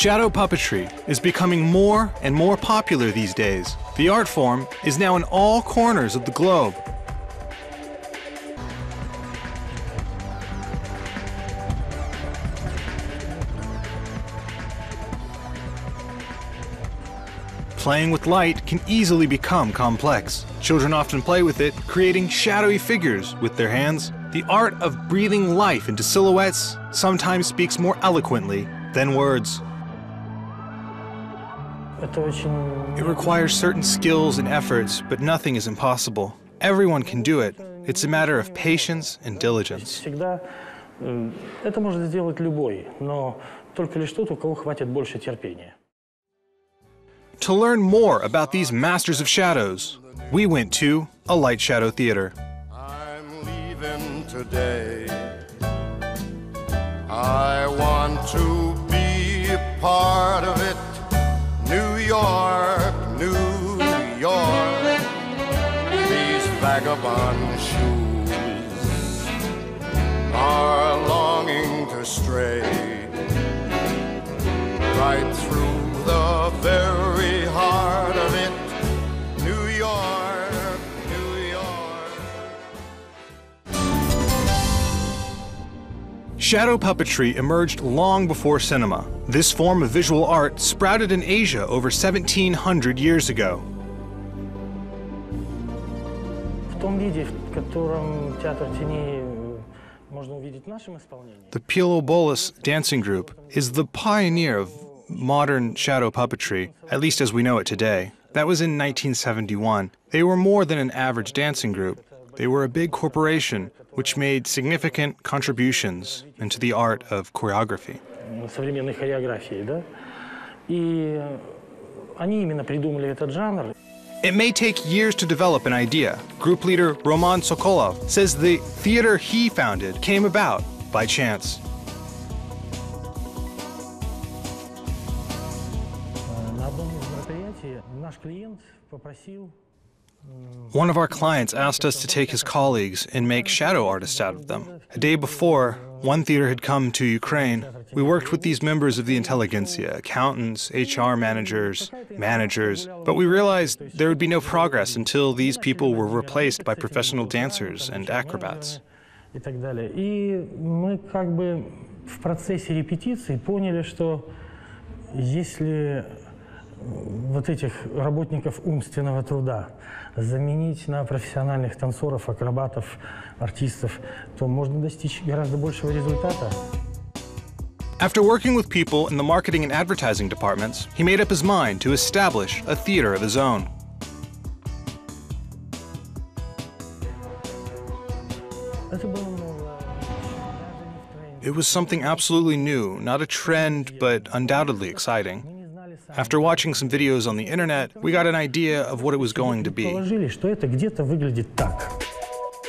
Shadow puppetry is becoming more and more popular these days. The art form is now in all corners of the globe. Playing with light can easily become complex. Children often play with it, creating shadowy figures with their hands. The art of breathing life into silhouettes sometimes speaks more eloquently than words. It requires certain skills and efforts, but nothing is impossible. Everyone can do it. It's a matter of patience and diligence. Это может сделать любой, но только лишь тот, у кого хватит больше терпения. To learn more about these masters of shadows, we went to a light shadow theater. I'm leaving today. I want to be a part of it. New York, New York. These vagabond shoes are longing to stray right through the very heart of it. New York, New York. Shadow puppetry emerged long before cinema. This form of visual art sprouted in Asia over 1,700 years ago. The Pilobolus dancing group is the pioneer of modern shadow puppetry, at least as we know it today. That was in 1971. They were more than an average dancing group. They were a big corporation which made significant contributions into the art of choreography. Современной хореографии, да? И они именно придумали этот жанр. It may take years to develop an idea. Group leader Roman Sokolov says the theater he founded came about by chance. На одном из мероприятий наш клиент попросил. One of our clients asked us to take his colleagues and make shadow artists out of them. A day before, one theater had come to Ukraine. We worked with these members of the intelligentsia, accountants, HR managers, but we realized there would be no progress until these people were replaced by professional dancers and acrobats. И мы как бы в процессе репетиции поняли, что если вот этих работников умственного труда заменить на профессиональных танцоров, акробатов, артистов, то можно достичь гораздо большего результата. After working with people in the marketing and advertising departments, he made up his mind to establish a theater of his own. It was something absolutely new, not a trend, but undoubtedly exciting. After watching some videos on the internet, we got an idea of what it was going to be.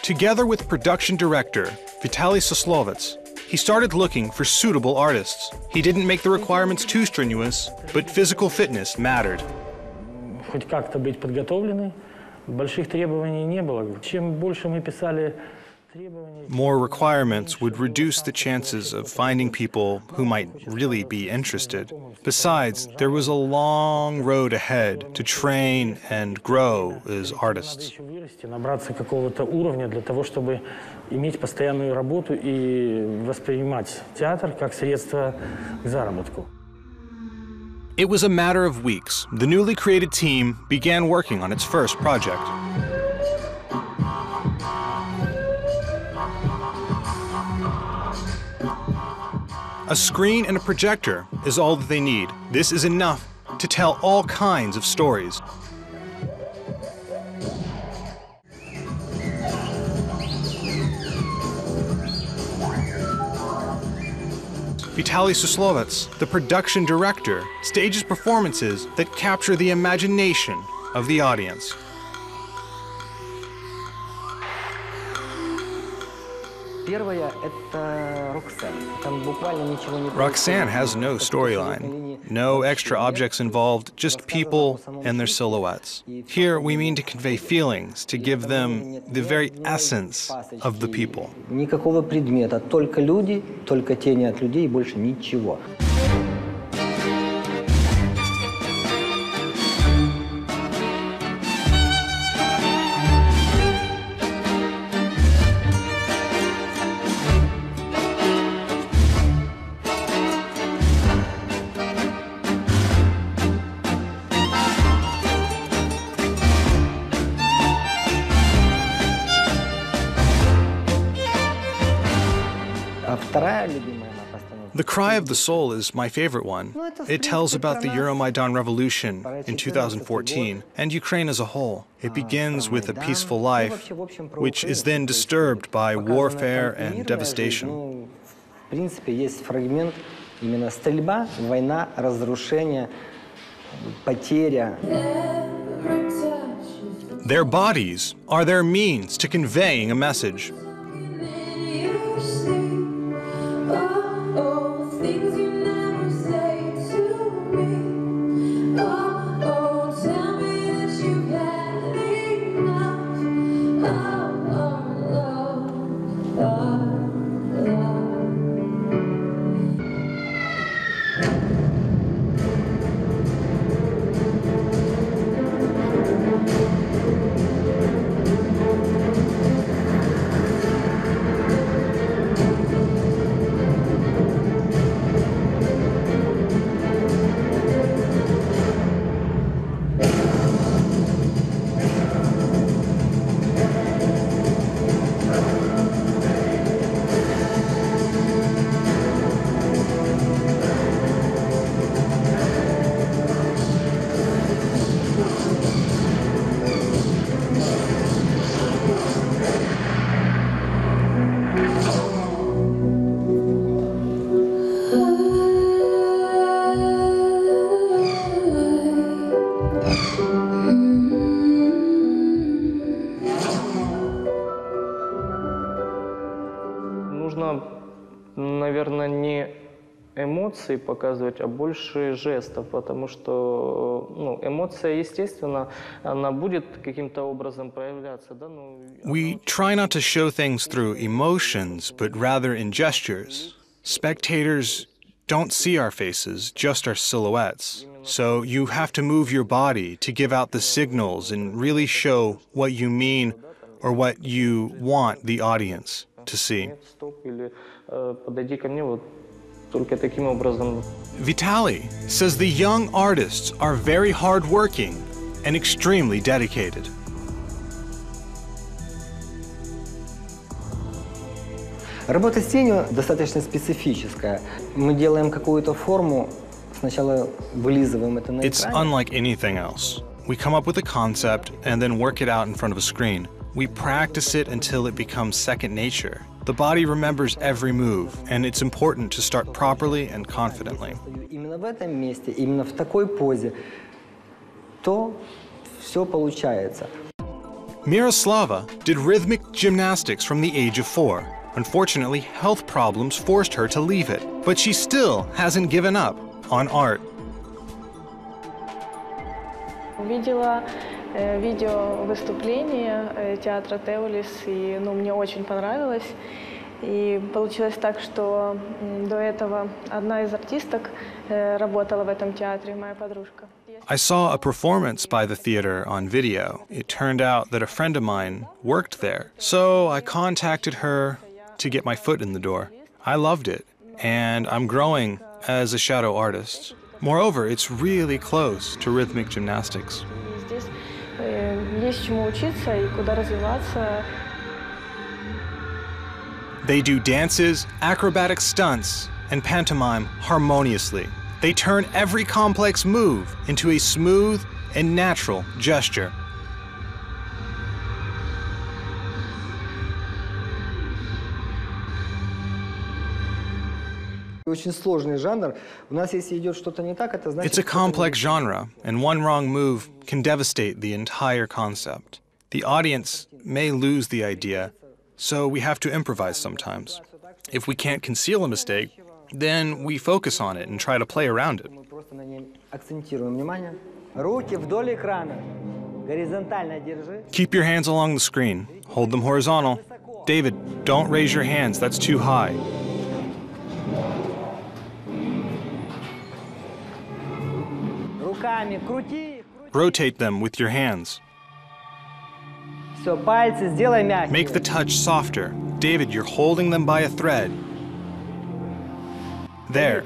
Together with production director Vitaly Soslovets, he started looking for suitable artists. He didn't make the requirements too strenuous, but physical fitness mattered. Хоть как-то быть подготовлены, больших требований не было. Чем больше мы писали More requirements would reduce the chances of finding people who might really be interested. Besides, there was a long road ahead to train and grow as artists. Набраться какого-то уровня для того, чтобы иметь постоянную работу и воспринимать театр как средство к заработку. It was a matter of weeks. The newly created team began working on its first project. A screen and a projector is all that they need. This is enough to tell all kinds of stories. Vitaly Soslovets, the production director, stages performances that capture the imagination of the audience. Roxanne has no storyline, no extra objects involved, just people and their silhouettes. Here we mean to convey feelings, to give them the very essence of the people. Никакого предмета, только люди, только тени от людей, больше ничего. Вторая любимая постановка. The Cry of the Soul is my favorite one. It tells about the Euromaidan revolution in 2014 and Ukraine as a whole. It begins with a peaceful life, which is then disturbed by warfare and devastation. В принципе, есть фрагмент именно стрельба, война, разрушение, потеря. Their bodies are their means to conveying a message. Нужно, наверное, не эмоции показывать, а больше жестов, потому что эмоция, естественно, она будет каким-то образом проявляться. Да? We try not to show things through emotions, but rather in gestures. Spectators don't see our faces, just our silhouettes. So you have to move your body to give out the signals and really show what you mean or what you want the audience to see. Vitaly says the young artists are very hardworking and extremely dedicated. Работа с тенью достаточно специфическая. Мы делаем какую-то форму, сначала вылизываем это на экране. It's unlike anything else. We come up with a concept and then work it out in front of a screen. We practice it until it becomes second nature. The body remembers every move, and it's important to start properly and confidently. Именно в этом месте, именно в такой позе, то все получается. Miroslava did rhythmic gymnastics from the age of 4. Unfortunately, health problems forced her to leave it, but she still hasn't given up on art. Увидела видео выступления театра Теулис, и мне очень понравилось. И получилось так, что до этого одна из артисток работала в этом театре, моя подружка. I saw a performance by the theater on video. It turned out that a friend of mine worked there, so I contacted her to get my foot in the door. I loved it, and I'm growing as a shadow artist. Moreover, it's really close to rhythmic gymnastics. Здесь есть чему учиться и куда развиваться. They do dances, acrobatic stunts, and pantomime harmoniously. They turn every complex move into a smooth and natural gesture. Очень сложный жанр. У нас, если идет что-то не так, это значит... It's a complex genre, and one wrong move can devastate the entire concept. The audience may lose the idea, so we have to improvise sometimes. If we can't conceal a mistake, then we focus on it and try to play around it. Мы просто на ней акцентируем внимание. Руки вдоль экрана. Горизонтально держи. Keep your hands along the screen. Hold them horizontal. David, don't raise your hands, that's too high. Руками крути. Rotate them with your hands. Все, пальцы сделай мягкие. Make the touch softer. David, you're holding them by a thread. There.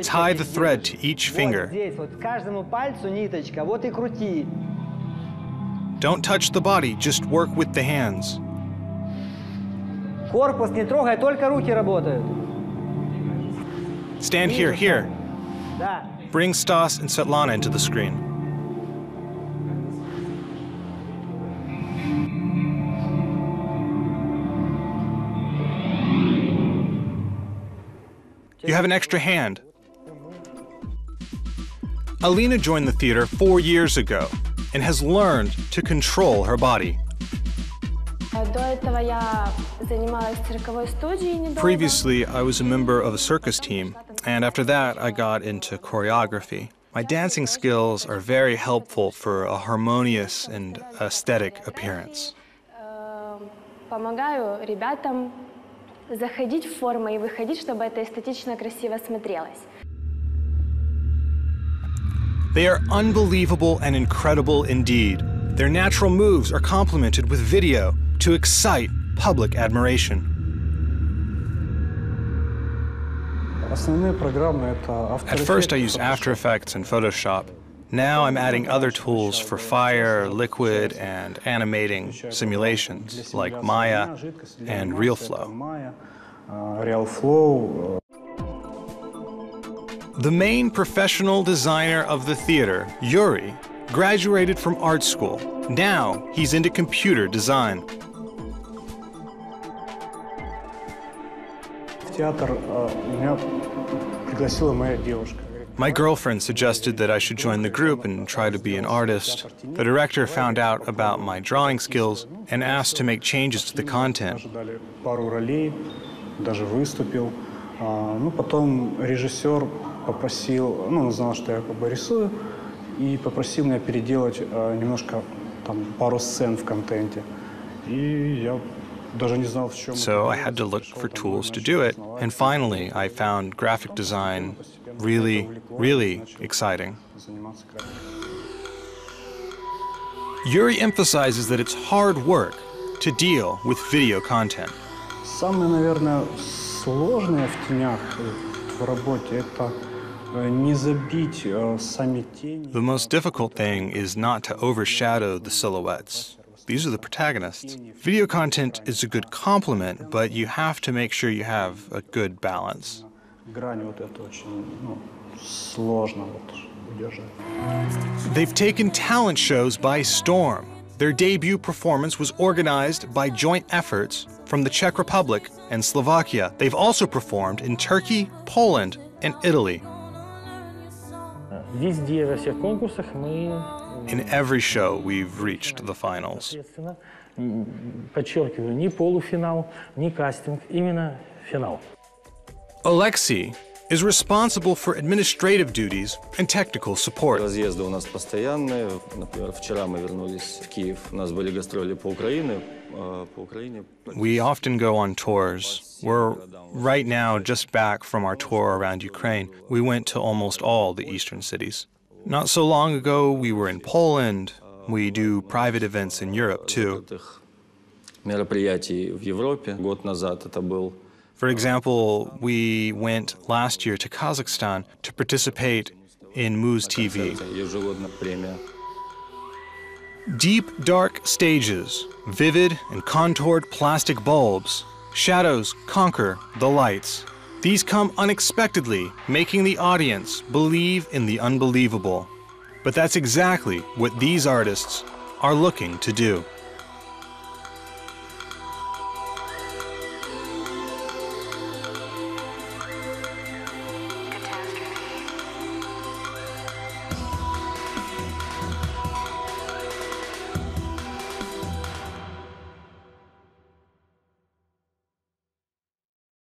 Tie the thread to each finger. Вот здесь, вот каждому пальцу ниточка. Вот и крути. Don't touch the body, just work with the hands. Корпус не трогай, только руки работают. Stand here, here. Bring Stas and Svetlana into the screen. You have an extra hand. Alina joined the theater 4 years ago and has learned to control her body. Previously, I was a member of a circus team, and after that, I got into choreography. My dancing skills are very helpful for a harmonious and aesthetic appearance. Помогаю ребятам заходить в форму и выходить, чтобы это эстетично красиво смотрелось. They are unbelievable and incredible indeed. Their natural moves are complemented with video to excite public admiration. At first I used After Effects and Photoshop. Now I'm adding other tools for fire, liquid, and animating simulations like Maya and RealFlow. The main professional designer of the theater, Yuri, graduated from art school. Now he's into computer design. My girlfriend suggested that I should join the group and try to be an artist. The director found out about my drawing skills and asked to make changes to the content. Потом режиссер попросил, он знал, что я рисую, и попросил меня переделать немножко пару сцен в контенте. И я даже не знал, в чем. So I had to look for tools to do it, and finally I found graphic design really exciting. Yuri emphasizes that it's hard work to deal with video content. Самое, наверное, сложное в тенях в работе — это не забить сами тени. The most difficult thing is not to overshadow the silhouettes. These are the protagonists. Video content is a good complement, but you have to make sure you have a good balance. Грань вот это очень сложно удержать. They've taken talent shows by storm. Their debut performance was organized by joint efforts from the Czech Republic and Slovakia. They've also performed in Turkey, Poland, and Italy. Везде, во всех конкурсах мы... In every show, we've reached the finals. Подчеркиваю, не полуфинал, не кастинг, именно финал. Alexei is responsible for administrative duties and technical support. Разъезды у нас постоянные. Например, вчера мы вернулись в Киев. У нас были гастроли по Украине. We often go on tours. We're right now just back from our tour around Ukraine. We went to almost all the eastern cities. Not so long ago, we were in Poland. We do private events in Europe, too. Мероприятий в Европе. Год назад это был. For example, we went last year to Kazakhstan to participate in UATV. Deep, dark stages, vivid and contoured plastic bulbs. Shadows conquer the lights. These come unexpectedly, making the audience believe in the unbelievable. But that's exactly what these artists are looking to do.